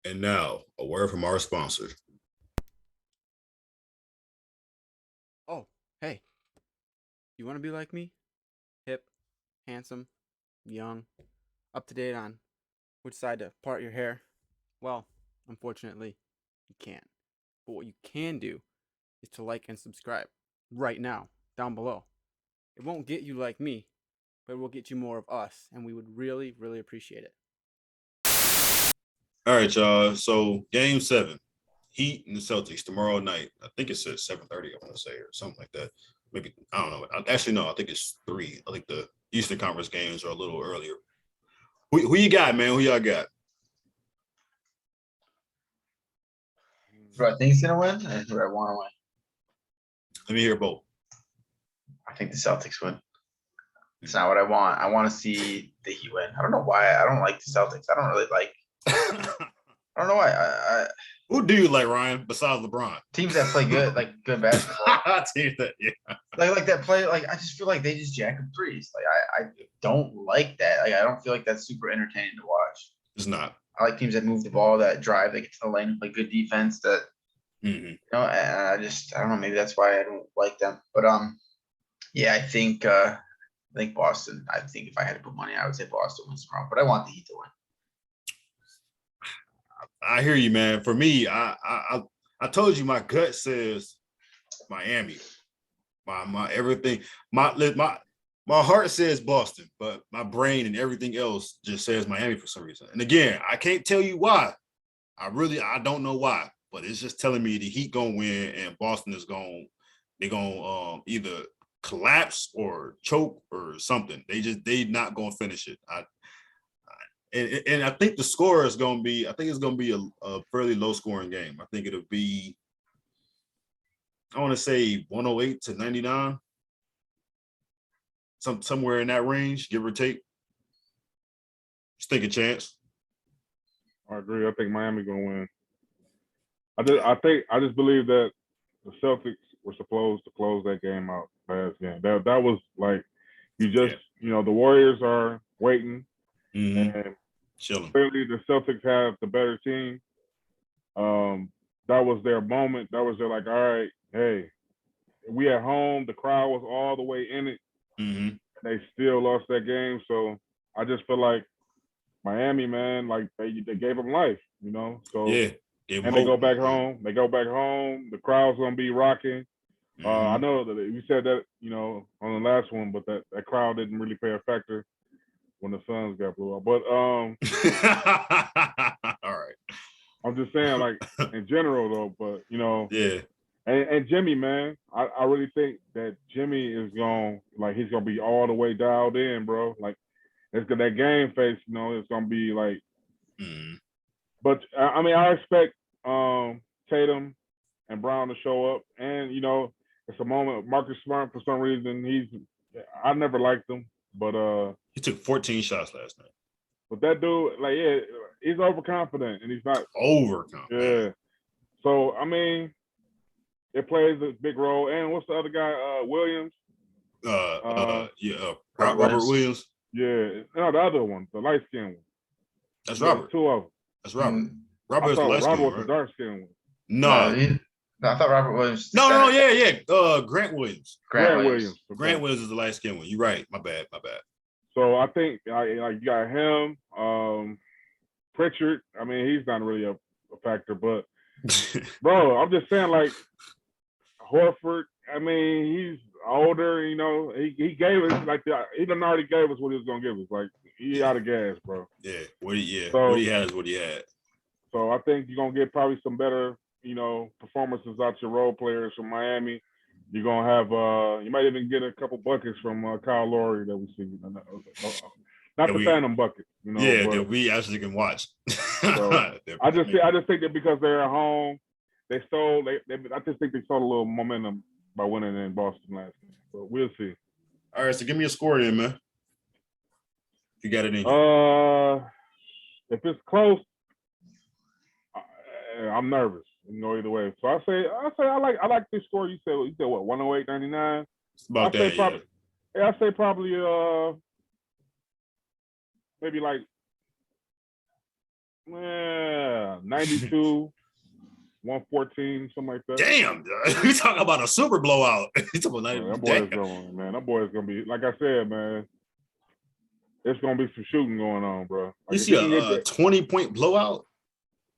And now, a word from our sponsor. Oh, hey, you want to be like me? Hip, handsome, young, up to date on which side to part your hair? Well, unfortunately, you can't. But what you can do is to like and subscribe right now, down below. It won't get you like me, but it will get you more of us, and we would really, really appreciate it. All right, y'all. So game 7, Heat and the Celtics tomorrow night. I think it says 7:30, I want to say, or something like that. Maybe, I don't know. Actually, no, I think it's 3. I think the Eastern Conference games are a little earlier. Who you got, man? Who y'all got? Who I think is gonna win and who I want to win. Let me hear both. I think the Celtics win. It's not what I want. I want to see the Heat win. I don't know why. I don't like the Celtics. I don't really like. I don't know why. Who do you like, Ryan, besides LeBron? Teams that play good, like good basketball. Teams that, yeah. Like that play. Like I just feel like they just jack up threes. Like I don't like that. Like I don't feel like that's super entertaining to watch. It's not. I like teams that move the ball, that drive, that get to the lane, and play good defense. That you know, and I don't know. Maybe that's why I don't like them. But yeah, I think Boston. I think if I had to put money, I would say Boston wins tomorrow. But I want the Heat to win. I hear you, man. For me, I told you my gut says Miami. My everything, my heart says Boston, but my brain and everything else just says Miami for some reason. And again, I can't tell you why. I don't know why, but it's just telling me the Heat gonna win and Boston is gonna either collapse or choke or something. They not gonna finish it. And I think the score is gonna be. I think it's gonna be a fairly low scoring game. I think it'll be. I want to say 108 to 99, somewhere in that range, give or take. Just take a chance. I agree. I think Miami gonna win. I just believe that the Celtics were supposed to close that game out last game. That was like the Warriors are waiting, and chilling. Clearly the Celtics have the better team. That was their moment. That was their like, all right, hey, we at home. The crowd was all the way in it. They still lost that game. So I just feel like Miami, man, like they gave them life, you know. So yeah, and they go back home. They go back home. The crowd's gonna be rocking. I know that you said that, you know, on the last one, but that crowd didn't really play a factor when the Suns got blew up. But all right. I'm just saying, like in general though, but you know, yeah. And Jimmy, man, I really think that Jimmy is he's gonna be all the way dialed in, bro. Like it's got that game face, you know, it's gonna be like. But I mean, I expect Tatum and Brown to show up, and you know, it's a moment. Marcus Smart, for some reason, I never liked him, but he took 14 shots last night. But that dude, like, yeah, he's overconfident, and he's not overconfident. Yeah. So I mean, it plays a big role. And what's the other guy? Williams. Robert Williams. Yeah, no, the other one, the light skinned one. That's Robert. 2 of them. That's Robert. Robert was the dark skinned one. No, I thought Robert Williams. No, yeah. Grant Williams. Grant Williams. Grant Williams is the light skinned one. You're right. My bad. So I think like you got him, Pritchard. I mean, he's not really a factor, but bro, I'm just saying, like Horford. I mean, he's older. You know, he gave us he done already gave us what he was gonna give us. Like he out of gas, bro. Yeah. What he had is what he had. So I think you're gonna get probably some better, you know, performances out your role players from Miami. You're gonna have you might even get a couple buckets from Kyle Lowry that we see. Not the Phantom bucket, you know. Yeah, that we actually can watch. So I just think that because they're at home, I just think they stole a little momentum by winning in Boston last game. But we'll see. All right, so give me a score then, man. If you got it in here. If it's close, I'm nervous. You know, either way. So I say I like this score. You said what, 108-99? It's about that. I say probably maybe like 90 92, 114, something like that. Damn, we talking about a super blowout. You talking about That boy is going, man. That boy is gonna be, like I said, man. It's gonna be some shooting going on, bro. Like you see a 20-point blowout?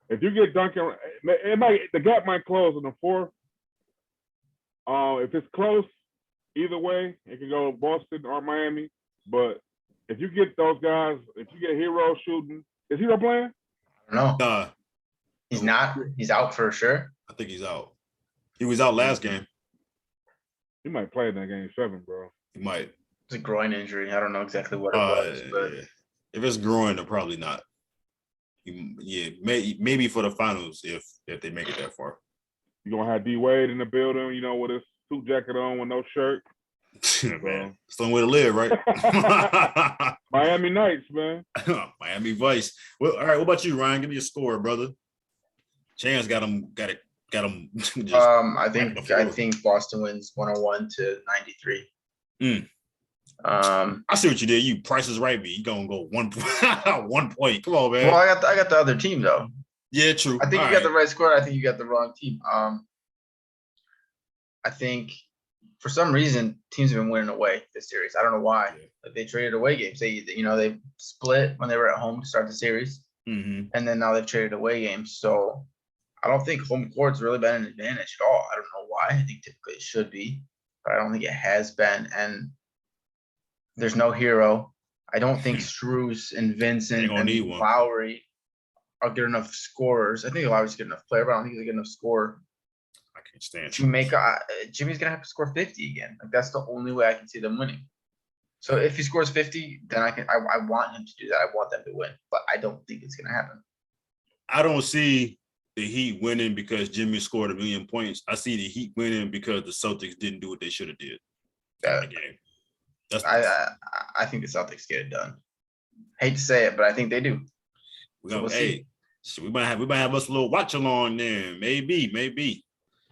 If you get Duncan, the gap might close in the fourth. If it's close, either way, it can go to Boston or Miami. But if you get those guys, if you get Hero shooting, is Hero playing? I don't know. He's not. He's out for sure. I think he's out. He was out last game. He might play in that game 7, bro. He might. It's a groin injury. I don't know exactly what it was, but if it's groin, they're probably not. Yeah, maybe for the finals if they make it that far. You gonna have D Wade in the building, you know, with his suit jacket on with no shirt. Man, it's the only way to live, right? Miami Knights, man. Miami Vice. Well, all right. What about you, Ryan? Give me a score, brother. Chance got him. Just I think Boston wins 101 to 93. I see what you did. You Price is Right, me. You gonna go 1 point. Come on, man. Well, I got the other team though. Yeah, true. I think you got the right score. I think you got the wrong team. I think for some reason teams have been winning away this series. I don't know why. Like they traded away games. They split when they were at home to start the series, and then now they've traded away games. So I don't think home court's really been an advantage at all. I don't know why. I think typically it should be, but I don't think it has been. And there's no Hero. I don't think Strus and Vincent and Lowry are good enough scorers. I think Lowry's a good enough player, but I don't think he's a good enough scorer. I can't stand to make Jimmy's gonna have to score 50 again. Like that's the only way I can see them winning. So if he scores 50, then I want him to do that. I want them to win, but I don't think it's gonna happen. I don't see the Heat winning because Jimmy scored 1 million points. I see the Heat winning because the Celtics didn't do what they should have did in the game. I think the Celtics get it done. Hate to say it, but I think they do. We'll see. We might have us a little watch along there. Maybe.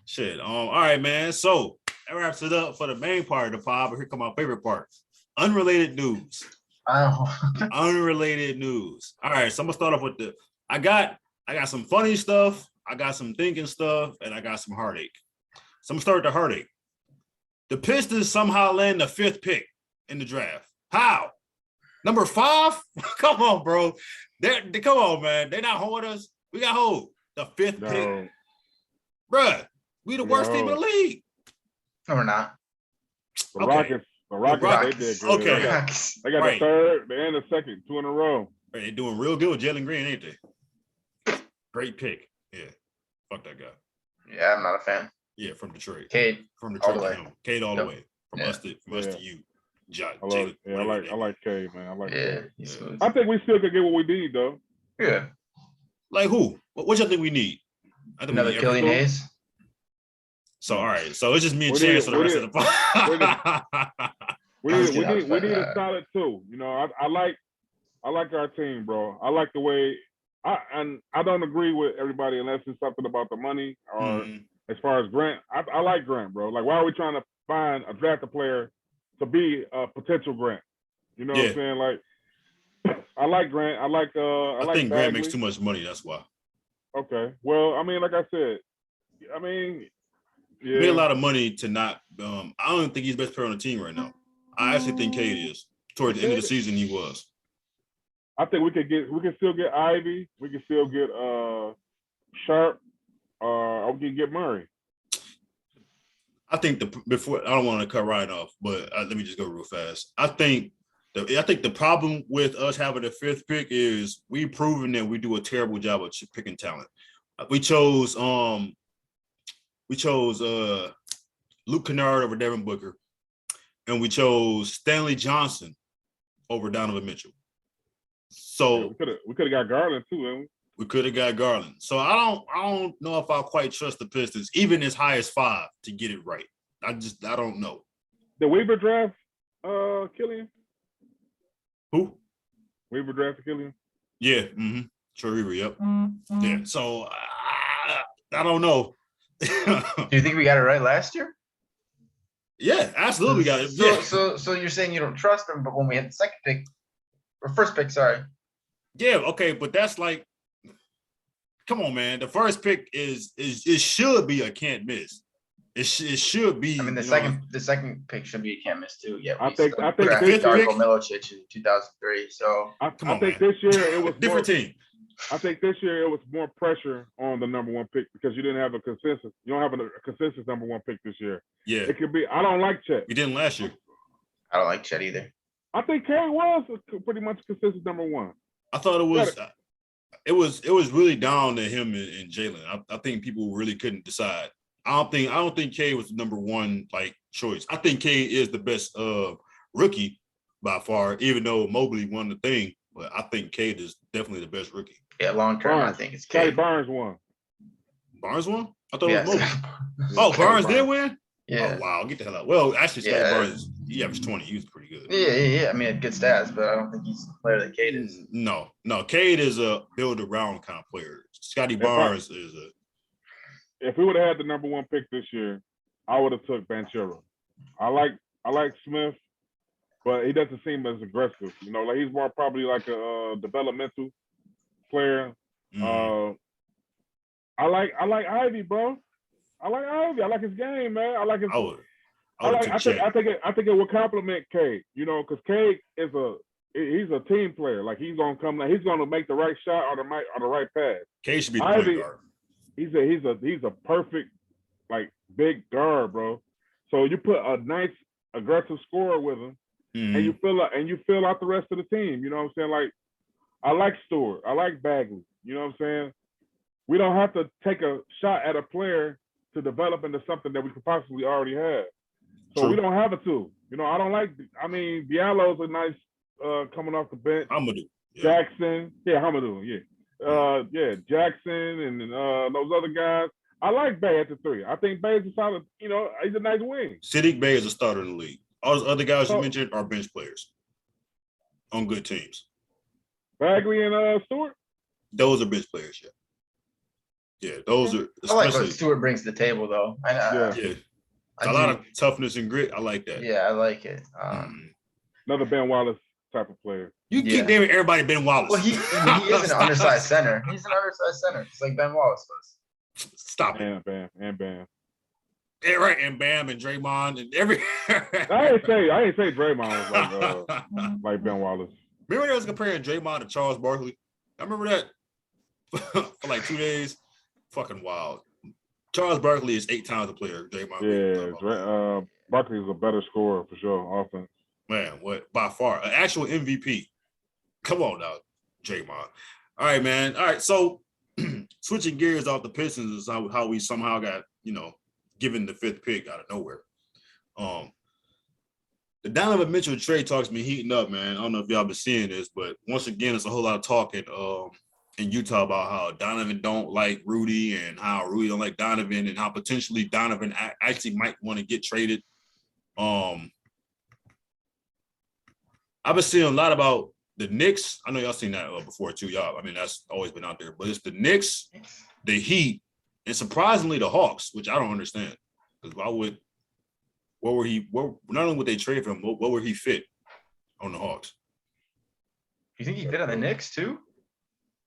Shit. All right, man. So that wraps it up for the main part of the pod. But here come my favorite part: unrelated news. Unrelated news. All right. So I'm gonna start off with I got some funny stuff. I got some thinking stuff, and I got some heartache. So I'm gonna start with the heartache. The Pistons somehow land the 5th pick in the draft. How? Number 5? Come on, bro. Come on, man. They're not holding us. We got hold. The 5th pick. Bruh, we the worst team in the league. No, we're not. The Rockets, they did good. Okay. They got the 3rd and the 2nd, 2 in a row. They're doing real good with Jalen Green, ain't they? Great pick. Yeah. Fuck that guy. Yeah, I'm not a fan. Yeah, from Detroit. Cade. From Detroit to him. Cade all the way. From us to you. I like Cade, man. I like Cade. Yeah. I think we still could get what we need, though. Yeah. Like who? What y'all think we need? I think Another Killian Hayes. So all right. So it's just me and Chance for the rest of the pod. We need a solid 2. You know, I like our team, bro. I like the way I don't agree with everybody unless it's something about the money or as far as Grant. I like Grant, bro. Like, why are we trying to find a draft player to be a potential Grant? You know what I'm saying? Like, I like Grant. I think Grant makes too much money. That's why. Okay. Well, I mean, like I said, yeah. He made a lot of money to not. I don't think he's the best player on the team right now. I actually think Cade is. Towards the end of the season, he was. I think we can still get Ivy. We can still get Sharp. Or we can get Murray. I think I don't want to cut right off, but let me just go real fast. I think the problem with us having the 5th pick is we've proven that we do a terrible job of picking talent. We chose Luke Kennard over Devin Booker, and we chose Stanley Johnson over Donovan Mitchell. So we could have got Garland too, didn't we? We could have got Garland. So I don't know if I quite trust the Pistons, even as high as 5, to get it right. I don't know. Did Weaver draft Killian? Who? Weaver drafted Killian? Yeah. Troy Weaver, yep. Yeah. So I don't know. Do you think we got it right last year? Yeah, absolutely got it. So you're saying you don't trust him, but when we had the 2nd pick, or 1st pick, sorry. Yeah, okay, but that's like come on, man. The first pick is it should be a can't miss. It should be. I mean, the second pick should be a can't miss too. Yeah, I we think still this drafted Darko pick- Milicic in 2003. So Come I on, think man. this year it was different more, team. I think this year it was more pressure on the number one pick because you didn't have a consensus. You don't have a consensus number one pick this year. Yeah, It could be. I don't like Chet. we didn't last year. I don't like Chet either. I think Cade was pretty much consensus number one. I thought it was. It was really down to him and Jalen. I think people really couldn't decide. I don't think Cade was the number one like choice. I think Cade is the best rookie by far, even though Mobley won the thing. But I think Cade is definitely the best rookie. Yeah, long term, I Barnes. think it's Scotty Cade. Barnes won. Barnes won? I thought Yes. it was Mobley. Oh, Barnes did win? Yeah. Oh, wow. Get the hell out. Well, actually, Scotty Yeah. Barnes, he averaged 20. He was pretty good. Yeah. I mean, he had good stats, but I don't think he's the player that Cade is. No. Cade is a build-around kind of player. Scotty Barnes is a... If we would have had the number one pick this year, I would have took Banchero. I like Smith, but he doesn't seem as aggressive. You know, like he's more probably like a developmental player. I like Ivy, bro. I like Ivy. I like his game, man. I like his. I think it would complement Cade. You know, because Cade is he's a team player. Like he's gonna make the right shot or the right pass. Cade should be the point guard. He's a perfect like big guard, bro. So you put a nice aggressive scorer with him, and you fill out the rest of the team. You know what I'm saying? Like I like Stewart, I like Bagley. You know what I'm saying? We don't have to take a shot at a player to develop into something that we could possibly already have. So True. we don't have a two. You know, I don't like. I mean, Diallo's a nice coming off the bench. Hamadou. Yeah. Jackson, Hamadou, Jackson and those other guys. I like Bay at the three. I think Bay's a solid, you know, he's a nice wing. Siddiq Bey is a starter in the league. All those other guys you mentioned are bench players on good teams. Bagley and Stewart? Those are bench players, yeah. Yeah, those are I like what Stewart brings to the table, though. A lot of toughness and grit. I like that. Yeah, I like it. Another Ben Wallace type of player. You keep naming everybody Ben Wallace. Well, he is an undersized center. He's an undersized center. It's like Ben Wallace was. Stop it. And Bam. Yeah, right. And Bam and Draymond and every. I ain't say Draymond was like Ben Wallace. Remember they was comparing Draymond to Charles Barkley? I remember that for like 2 days. Fucking wild. Charles Barkley is 8 times the player. Draymond. Yeah, Barkley is a better scorer for sure. Offense. Man, what by far an actual MVP? Come on now, Draymond. All right, man. All right, so switching gears off the Pistons is how we somehow got given the 5th pick out of nowhere. The Donovan Mitchell trade talks been heating up, man. I don't know if y'all been seeing this, but once again, it's a whole lot of talk in Utah about how Donovan don't like Rudy and how Rudy don't like Donovan and how potentially Donovan actually might want to get traded. I've been seeing a lot about the Knicks. I know y'all seen that before too, y'all. I mean, that's always been out there, but it's the Knicks, the Heat, and surprisingly the Hawks, which I don't understand. Because not only would they trade for him, what would he fit on the Hawks? You think he fit on the Knicks too?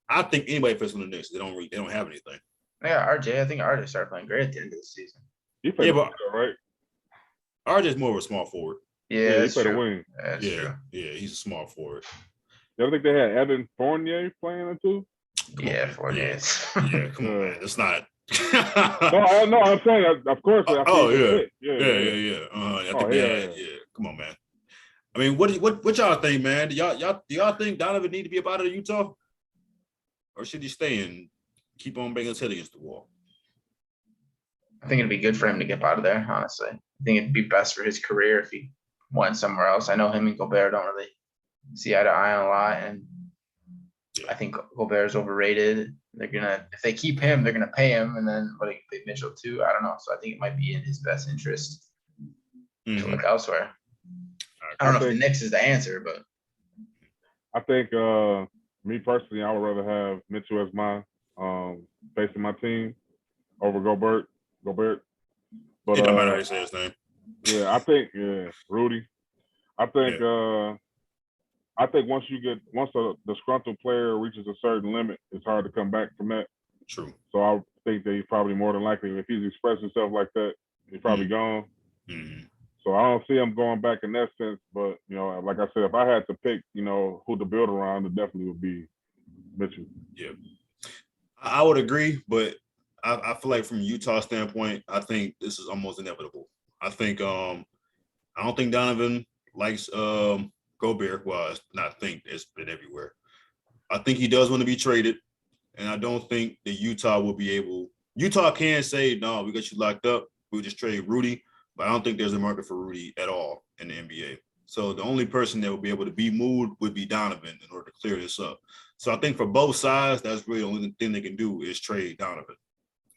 I think anybody fits on the Knicks. They don't have anything. Yeah, RJ. I think RJ started playing great at the end of the season. But right. RJ's more of a small forward. Yeah, he played a wing. Yeah, he's a small forward. You ever think they had Evan Fournier playing it too? Fournier. Yeah, come on, man. It's not. No, I'm saying, of course. Yeah. Come on, man. I mean, what y'all think, man? Do y'all think Donovan need to be out of Utah, or should he stay and keep on banging his head against the wall? I think it'd be good for him to get out of there. Honestly, I think it'd be best for his career if he went somewhere else. I know him and Gobert don't really see eye to eye on a lot, and I think Gobert's overrated. If they keep him, they're gonna pay him, and then they Mitchell too. I don't know. So I think it might be in his best interest to look elsewhere. I don't know if the Knicks is the answer, but I think me personally, I would rather have Mitchell as my facing my team over Gobert. But it don't matter how you say his name. Yeah, I think Rudy. I think once a disgruntled player reaches a certain limit, it's hard to come back from that. True. So I think that he's probably more than likely, if he's expressing himself like that, he's probably gone. Mm-hmm. So I don't see him going back in that sense. But, you know, like I said, if I had to pick, you know, who to build around, it definitely would be Mitchell. Yeah. I would agree, but I feel like from Utah standpoint, I think this is almost inevitable. I think I don't think Donovan likes Gobert. Well, it's not think, it's been everywhere. I think he does want to be traded, and I don't think that Utah will be able. Utah can say, no, we got you locked up. We'll just trade Rudy, but I don't think there's a market for Rudy at all in the NBA. So the only person that will be able to be moved would be Donovan in order to clear this up. So I think for both sides, that's really the only thing they can do is trade Donovan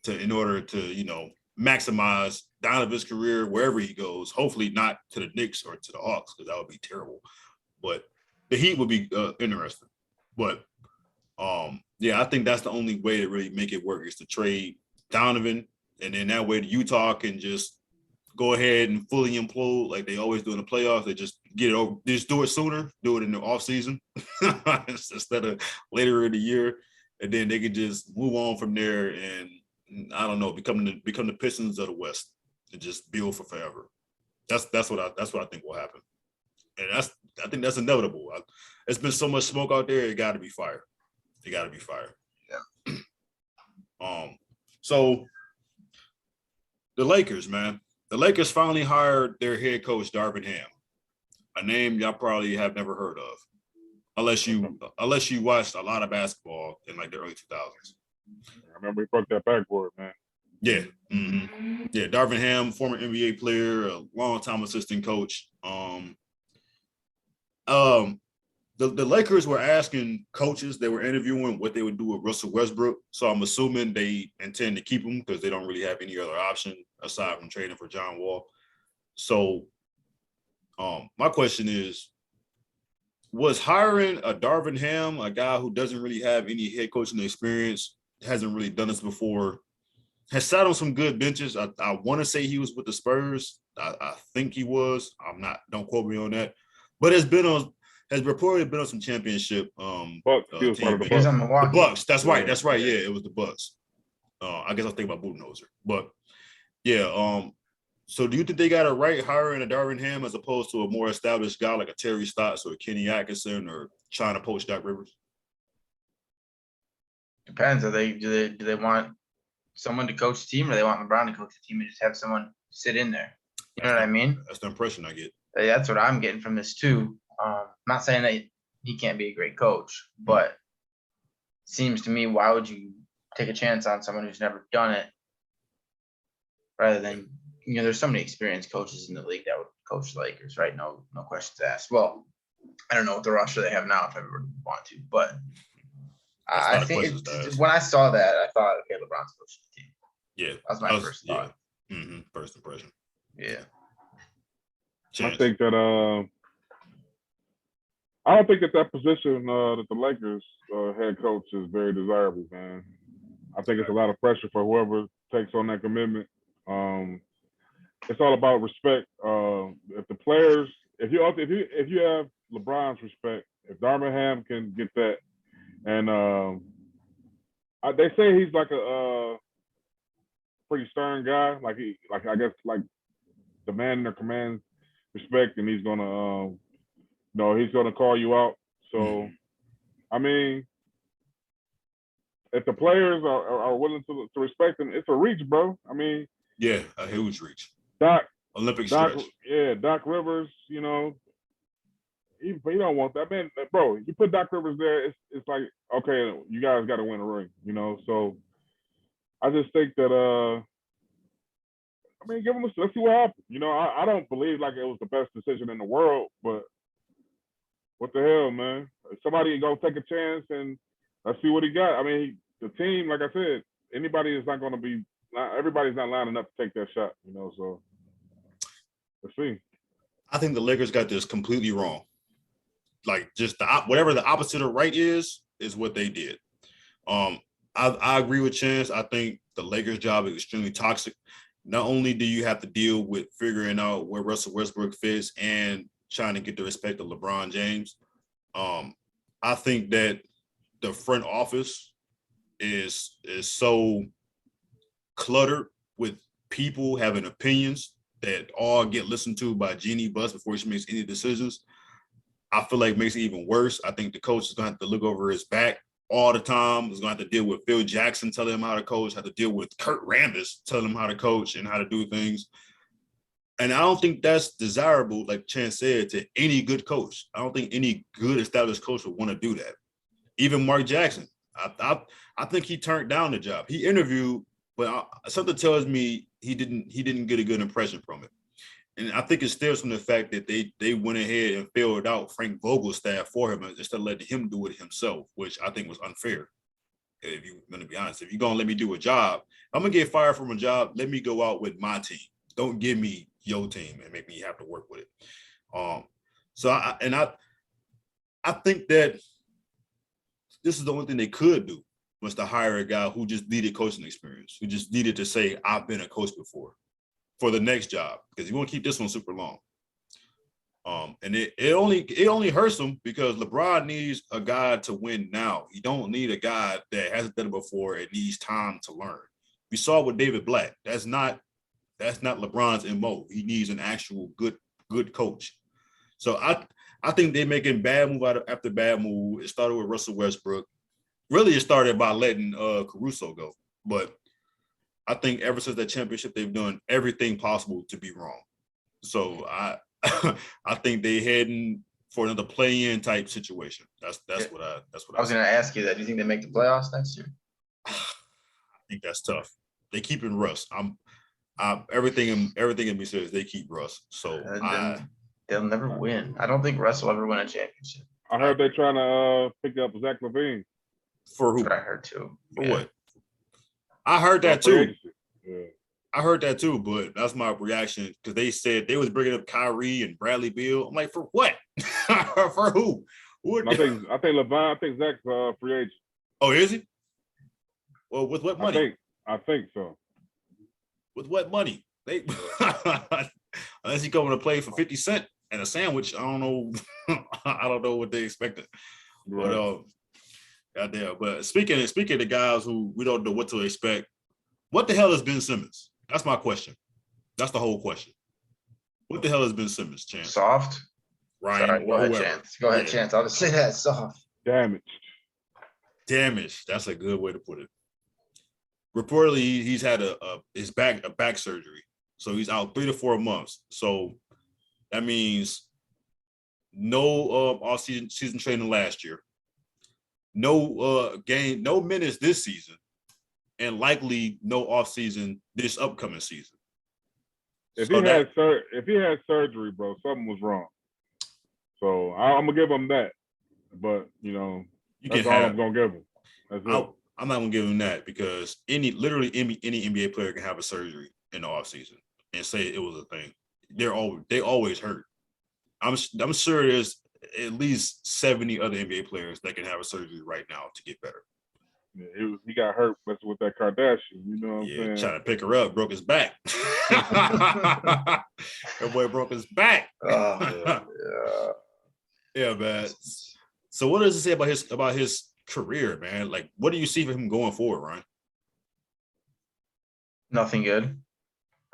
in order to, you know, maximize Donovan's career wherever he goes. Hopefully not to the Knicks or to the Hawks, because that would be terrible. But the Heat would be interesting. But yeah, I think that's the only way to really make it work is to trade Donovan, and then that way the Utah can just go ahead and fully implode like they always do in the playoffs. They just get it over, just do it sooner, do it in the offseason instead of later in the year, and then they can just move on from there and I don't know, become the Pistons of the West and just build for forever. That's what I think will happen, and I think that's inevitable. It's been so much smoke out there; it got to be fire. It got to be fire. Yeah. So the Lakers, man. The Lakers finally hired their head coach, Darvin Ham, a name y'all probably have never heard of, unless you watched a lot of basketball in like the early 2000s. I remember he broke that backboard, man. Yeah. Mm-hmm. Yeah, Darvin Ham, former NBA player, a long-time assistant coach. The Lakers were asking coaches they were interviewing what they would do with Russell Westbrook. So I'm assuming they intend to keep him because they don't really have any other option aside from trading for John Wall. So my question is, was hiring a Darvin Ham, a guy who doesn't really have any head coaching experience, hasn't really done this before, has sat on some good benches. I want to say he was with the Spurs. I think he was. I'm not. Don't quote me on that. But has reportedly been on some championship Bucks. He was part of the He was Bucks. on Milwaukee. The Bucks. That's right. Yeah. That's right. Yeah, it was the Bucks. I guess I was thinking about Budenholzer. But yeah. So do you think they got it right hiring a Darvin Ham as opposed to a more established guy like a Terry Stotts or a Kenny Atkinson or trying to poach Doc Rivers? Depends. Do they want someone to coach the team, or they want LeBron to coach the team and just have someone sit in there? You know what I mean? That's the impression I get. That's what I'm getting from this too. I'm not saying that he can't be a great coach, but seems to me, why would you take a chance on someone who's never done it rather than, you know, there's so many experienced coaches in the league that would coach the Lakers, right? No questions asked. Well, I don't know what the roster they have now if I ever want to, but I think when I saw that, I thought, okay, LeBron's coaching the team. Yeah, that was my first thought. Yeah. Mm-hmm. First impression. Yeah. I think that I don't think that position that the Lakers head coach is very desirable, man. I think it's a lot of pressure for whoever takes on that commitment. It's all about respect. If the players, if you have LeBron's respect, if Darvin Ham can get that, and they say he's like a pretty stern guy, I guess demanding or command respect, and he's gonna he's gonna call you out. So I mean, if the players are willing to respect him, it's a reach, bro. I mean, yeah, a huge reach. Olympic stretch. Yeah, Doc Rivers, he don't want that, man. Bro, you put Doc Rivers there, it's like, okay, you guys got to win a ring, So I just think that give him let's see what happens. I don't believe like it was the best decision in the world, but what the hell, man? Somebody go take a chance and let's see what he got. I mean, the team, like I said, everybody's not lining up to take that shot, So let's see. I think the Lakers got this completely wrong. Like just whatever the opposite of right is what they did. I agree with Chance. I think the Lakers' job is extremely toxic. Not only do you have to deal with figuring out where Russell Westbrook fits and trying to get the respect of LeBron James, I think that the front office is so cluttered with people having opinions that all get listened to by Jeannie Buss before she makes any decisions. I feel like it makes it even worse. I think the coach is going to have to look over his back all the time. He's going to have to deal with Phil Jackson telling him how to coach, have to deal with Kurt Rambis telling him how to coach and how to do things. And I don't think that's desirable, like Chan said, to any good coach. I don't think any good established coach would want to do that. Even Mark Jackson, I think he turned down the job. He interviewed, but something tells me he didn't get a good impression from it. And I think it stems from the fact that they went ahead and filled out Frank Vogel's staff for him instead of letting him do it himself, which I think was unfair. If you're going to be honest, if you're going to let me do a job, I'm going to get fired from a job. Let me go out with my team. Don't give me your team and make me have to work with it. So I think that this is the only thing they could do was to hire a guy who just needed coaching experience, who just needed to say, I've been a coach before for the next job, because you want to keep this one super long. And it only hurts him because LeBron needs a guy to win now. He don't need a guy that hasn't done it before and needs time to learn. We saw with David Black. That's not LeBron's MO. He needs an actual good coach. So I think they're making bad move after bad move. It started with Russell Westbrook. Really, it started by letting Caruso go. But I think ever since that championship, they've done everything possible to be wrong. So I think they heading for another play-in type situation. That's what I was going to ask you that. Do you think they make the playoffs next year? I think that's tough. They keeping Russ. Everything in me says they keep Russ. So they'll never win. I don't think Russ will ever win a championship. I heard they're trying to pick up Zach LaVine. For who? That's what I heard too. For what? I heard that too. Yeah. I heard that too, but that's my reaction because they said they was bringing up Kyrie and Bradley Beal. I'm like, for what? For who? I think Zach's free agent. Oh, is he? Well, with what money? I think so. With what money? They unless he coming to play for 50 cents and a sandwich. I don't know. I don't know what they expected. Right. But goddamn. But speaking of the guys who we don't know what to expect, what the hell is Ben Simmons? That's my question. That's the whole question. What the hell is Ben Simmons, Chance? Soft. Ryan. Sorry, go ahead, Chance. Go ahead, Chance. I'll just say that. Soft. Damaged. That's a good way to put it. Reportedly, he's had a back surgery, so he's out 3 to 4 months. So that means no off-season training last year, no minutes this season, and likely no off-season this upcoming season. If he had surgery, bro, something was wrong. So I'm gonna give him that, but that's all I'm gonna give him. That's it. I'm not gonna give him that because any NBA player can have a surgery in the offseason and say it was a thing. They always hurt. I'm sure there's at least 70 other NBA players that can have a surgery right now to get better. Yeah, he got hurt messing with that Kardashian. You know what I'm saying? Trying to pick her up, broke his back. That boy broke his back. Yeah, man. So what does it say about his career, man? Like, what do you see for him going forward, Ryan? Nothing good.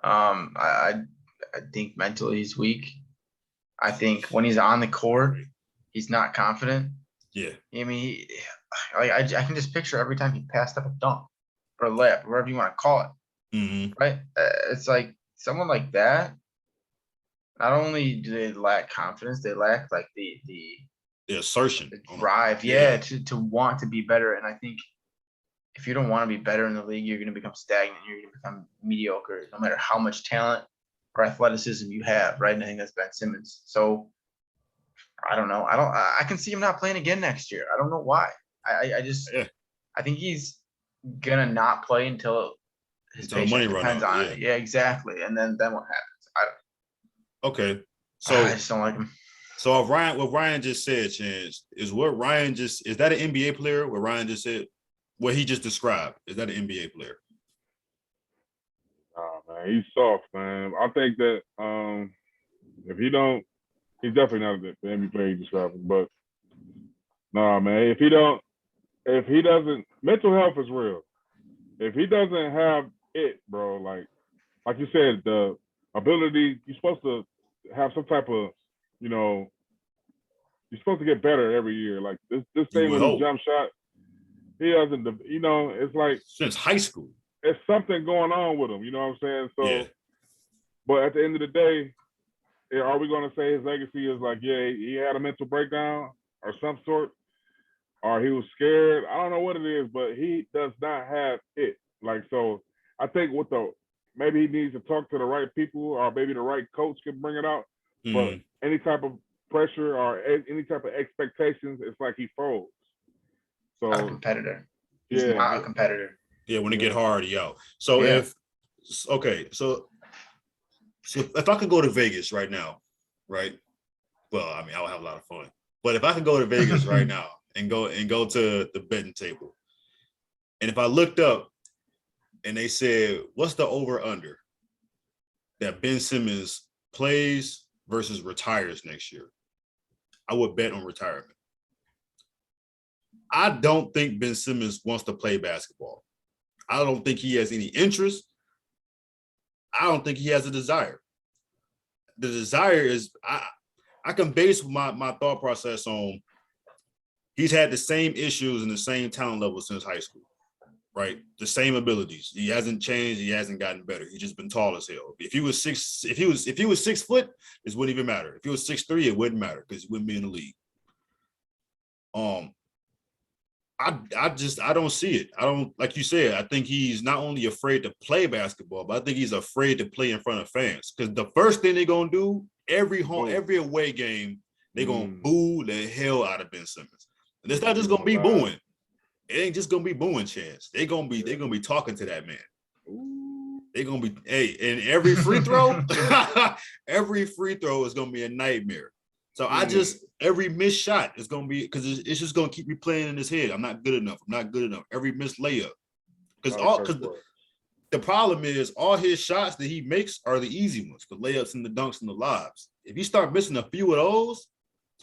I think mentally he's weak. I think when he's on the court, he's not confident. Yeah. I mean, I can just picture every time he passed up a dunk or a layup, or whatever you want to call it. Mm-hmm. Right? It's like someone like that. Not only do they lack confidence, they lack like the assertion, the drive, to want to be better. And I think if you don't want to be better in the league, you're going to become stagnant. You're going to become mediocre, no matter how much talent or athleticism you have, right? And I think that's Ben Simmons. So I don't know. I can see him not playing again next year. I don't know why. I think he's gonna not play until his paycheck depends on it. Yeah, exactly. And then what happens? Okay. So I just don't like him. So what Ryan just said, Chance, is that an NBA player? What Ryan just said, what he just described, is that an NBA player? Oh man, he's soft, man. I think that if he don't, he's definitely not the NBA player he described. But nah, man, if he doesn't mental health is real. If he doesn't have it, bro, like you said, the ability, you're supposed to have some type of, you know, you're supposed to get better every year. Like this You thing would with his hope. jump shot, he doesn't, you know, it's like Since high school. it's something going on with him. You know what I'm saying? So, Yeah. but at the end of the day, are we going to say his legacy is like, yeah, he had a mental breakdown or some sort, or he was scared? I don't know what it is, but he does not have it. Like, so I think maybe he needs to talk to the right people, or maybe the right coach can bring it out. But any type of pressure or any type of expectations, it's like he folds. So Not a competitor. He's not a competitor. Yeah, when it get hard, he out. So if if I could go to Vegas right now, right? Well, I mean, I would have a lot of fun. But if I could go to Vegas right now and go to the betting table, and if I looked up and they said, what's the over-under that Ben Simmons plays versus retires next year, I would bet on retirement. I don't think Ben Simmons wants to play basketball. I don't think he has any interest. I don't think he has a desire. The desire is, I can base my thought process on he's had the same issues and the same talent level since high school, right? The same abilities. He hasn't changed. He hasn't gotten better. He's just been tall as hell. If he was 6 foot, this wouldn't even matter. If he was 6'3", it wouldn't matter because he wouldn't be in the league. I don't see it. I don't, like you said, I think he's not only afraid to play basketball, but I think he's afraid to play in front of fans. Because the first thing they're gonna do, every away game, they're gonna boo the hell out of Ben Simmons. And it's not just gonna be booing. It ain't just gonna be booing, Chance. They're gonna be talking to that man. They're gonna be, and every free throw, every free throw is gonna be a nightmare. So every missed shot is going to be, because it's just going to keep me playing in his head. I'm not good enough. I'm not good enough. Every missed layup. Because the problem is all his shots that he makes are the easy ones, the layups and the dunks and the lobs. If you start missing a few of those,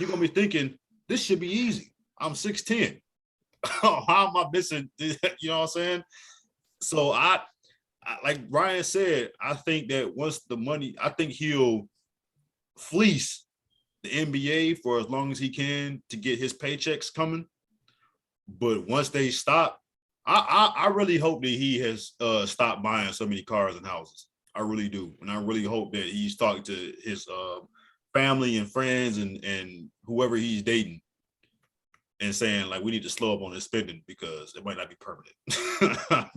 you're going to be thinking, this should be easy. I'm 6'10". How am I missing? You know what I'm saying? So I like Ryan said, I think that once the money, I think he'll fleece the NBA for as long as he can to get his paychecks coming. But once they stop, I really hope that he has stopped buying so many cars and houses. I really do. And I really hope that he's talking to his family and friends and whoever he's dating and saying, like, we need to slow up on this spending because it might not be permanent.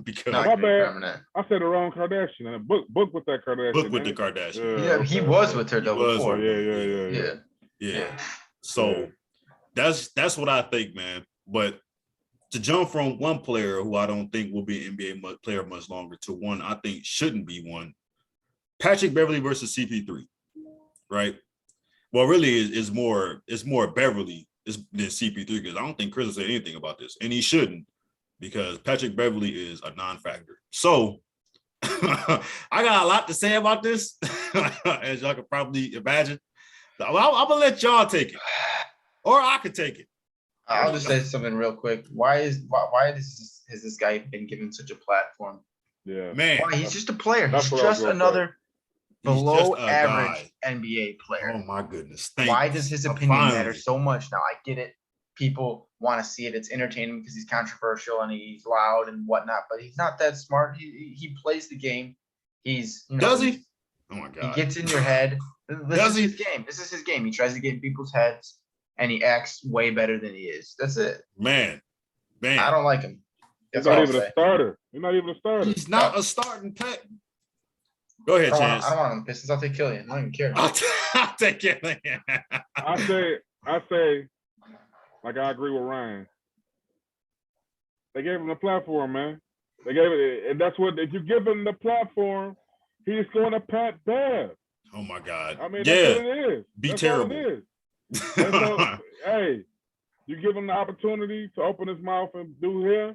Because not my bad. Permanent. I said the wrong Kardashian. Book with that Kardashian. Book with the Kardashian. Yeah, he was with her though before. Yeah. So that's what I think, man. But to jump from one player who I don't think will be an NBA player much longer to one I think shouldn't be one, Patrick Beverly versus CP3, right? Well, really, it's more Beverly than CP3 because I don't think Chris will say anything about this, and he shouldn't because Patrick Beverly is a non-factor. So I got a lot to say about this, as y'all can probably imagine. I'm gonna let y'all take it, or I could take it. I'll just say something real quick. Why has this guy been given such a platform? Yeah, man. Why? He's just a player. He's just another below average guy. NBA player. Oh my goodness! Why does his opinion matter so much? Now I get it. People want to see it. It's entertaining because he's controversial and he's loud and whatnot. But he's not that smart. He plays the game. He's does he? Oh my god! He gets in your head. This is his game. This is his game. He tries to get in people's heads, and he acts way better than he is. That's it. Man. I don't like him. He's not even a starter. He's not even a starter. He's not a starting pack. Go ahead, Chance. I don't want him Pistons. I'll take Killian. I don't even care. I'll take Killian. I say, like I agree with Ryan. They gave him the platform, man. They gave it, and that's what. If you give him the platform, he's going to pat Bev. Oh my God! I mean, that's what it is. Be that's terrible. All it is. So, hey, you give him the opportunity to open his mouth and do here.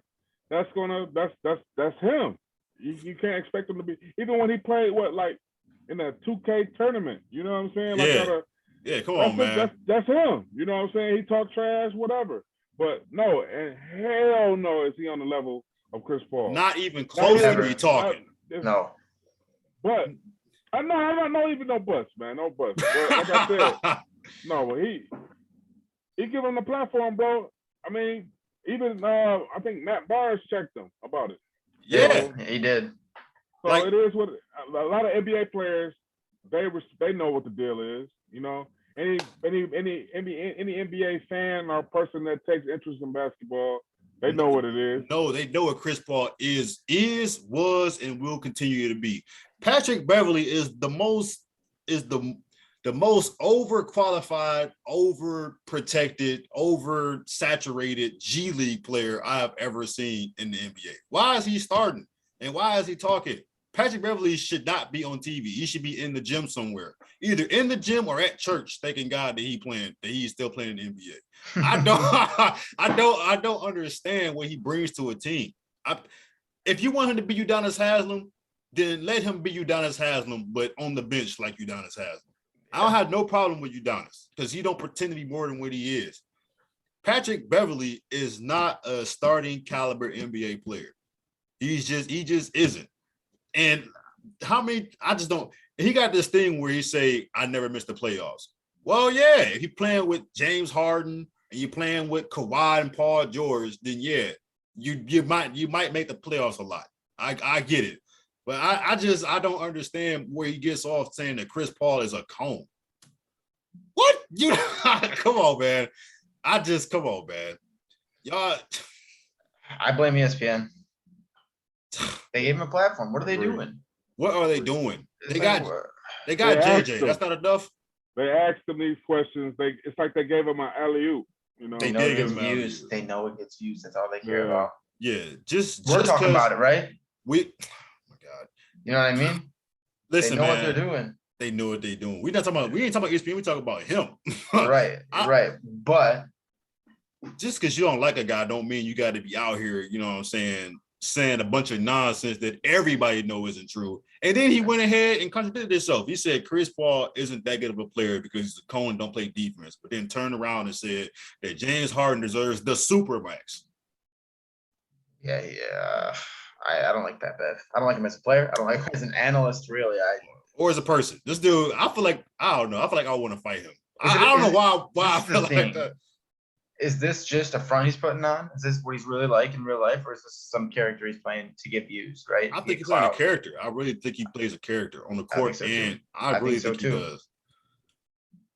That's him. You can't expect him to be, even when he played in a 2K tournament. You know what I'm saying? Yeah, come on, man. That's him. You know what I'm saying? He talked trash, whatever. But no, and hell no, is he on the level of Chris Paul? Not even close to me talking. No. But I'm not even no bust, man. No bust. But like I said, no, but he give him the platform, bro. I mean, even I think Matt Barnes checked him about it. Yeah, So, he did. So like, it is what a lot of NBA players they know what the deal is. You know, any NBA fan or person that takes interest in basketball, they know what it is. No, they know what Chris Paul is, was, and will continue to be. Patrick Beverley is the most overqualified, overprotected, oversaturated G League player I have ever seen in the NBA. Why is he starting? And why is he talking? Patrick Beverley should not be on TV. He should be in the gym somewhere, either in the gym or at church, thanking God that he's still playing in the NBA. I don't understand what he brings to a team. If you want him to be Udonis Haslem, then let him be Udonis Haslem, but on the bench like Udonis Haslem. I don't have no problem with Udonis because he don't pretend to be more than what he is. Patrick Beverley is not a starting caliber NBA player. He just isn't. And I just don't. He got this thing where he say, I never missed the playoffs. Well, yeah, if you're playing with James Harden and you're playing with Kawhi and Paul George, then yeah, you might make the playoffs a lot. I get it. But I don't understand where he gets off saying that Chris Paul is a cone. What? Come on, man. Come on, man. Y'all. I blame ESPN. They gave him a platform. What are they doing? What are they doing? They got They JJ. That's not enough. They asked him these questions. It's like they gave him an alley-oop. You know, They know it gets views. They know it gets views. That's all they care about. Yeah, we're talking about it, right? Oh my God. You know what I mean? Listen, they know man, what they're doing. They know what they're doing. We ain't talking about ESPN. We talk about him. Right. But just because you don't like a guy, don't mean you got to be out here. You know what I'm saying a bunch of nonsense that everybody know isn't true. And then he went ahead and contradicted himself. He said Chris Paul isn't that good of a player because he's a cone, don't play defense. But then turned around and said that James Harden deserves the supermax. Yeah. I don't like that, Bev. I don't like him as a player. I don't like him as an analyst, really. Or as a person. This dude, I feel like I want to fight him. I don't know why I feel like that. Is this just a front he's putting on? Is this what he's really like in real life, or is this some character he's playing to get views? Right? I think he's playing a character. I really think he plays a character on the court, and I really think he does.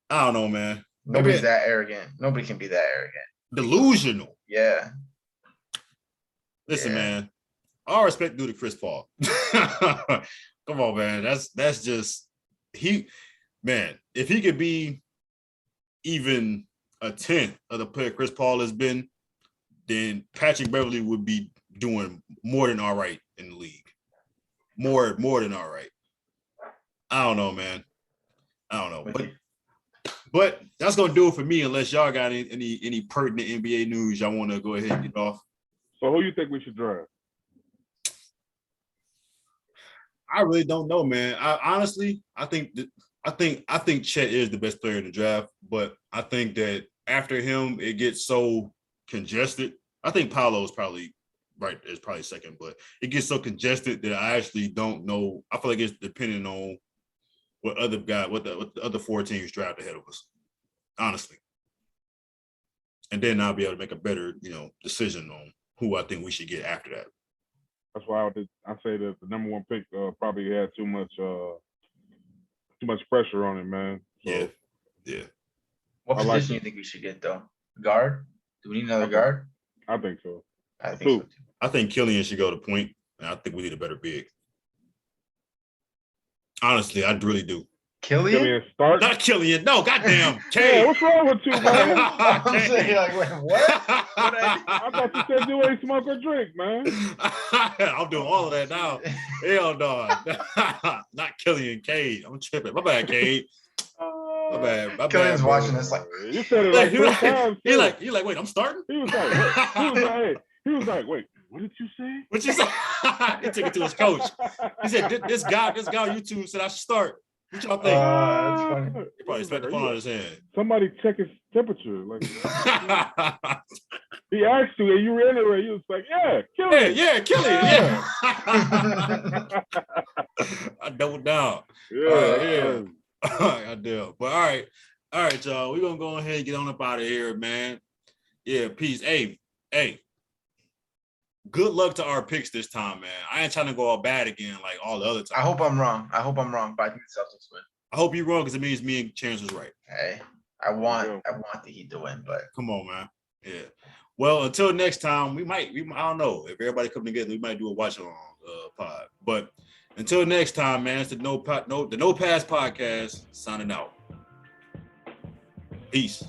I don't know, man. Nobody's that arrogant. Nobody can be that arrogant. Delusional. Yeah. Listen, man. All respect due to Chris Paul. Come on, man. That's just man. If he could be even a 10th of the player Chris Paul has been, then Patrick Beverley would be doing more than all right in the league. More than all right. I don't know, man. I don't know. But that's gonna do it for me, unless y'all got any pertinent NBA news y'all want to go ahead and get off. So who you think we should draft? I really don't know, man. I think Chet is the best player in the draft, but I think that after him, it gets so congested. I think Paolo is probably second, but it gets so congested that I actually don't know. I feel like it's depending on what the other 4 teams draft ahead of us, honestly. And then I'll be able to make a better, decision on who I think we should get after that. That's why I say that the number 1 pick probably had too much pressure on it, man. So, yeah. What position do you think we should get, though? Guard? Do we need another guard? I think so. I think so, too. I think Killian should go to point, and I think we need a better big. Honestly, I really do. Killian start? Not Killian. No, goddamn. Hey, what's wrong with you, man? I'm saying, like, wait, what? I thought you said you ain't smoke or drink, man. I'm doing all of that now. Hell no. Not Killian, Cade. I'm tripping. My bad, Cade. My bad. Killian's watching this like you said it like 3 times. He like, wait, I'm starting? He was like, wait, what did you say? What you say? He took it to his coach. He said, this guy on YouTube said I should start. What y'all think? That's funny. He probably spent the phone on his hand. Somebody check his temperature. Like He asked you and you reiterated. You was like, yeah, kill it. Yeah, kill it. Yeah. I doubled down. Yeah. I do. But all right, y'all. We're gonna go ahead and get on up out of here, man. Yeah, peace. Hey. Good luck to our picks this time, man. I ain't trying to go all bad again like all the other times. I hope I'm wrong, but I think the Celtics win. I hope you're wrong because it means me and Chance was right. Hey, I want the Heat to win, but come on, man. Yeah. Well, until next time, we might I don't know if everybody come together, we might do a watch along pod. But until next time, man, it's the No Pass Podcast signing out. Peace.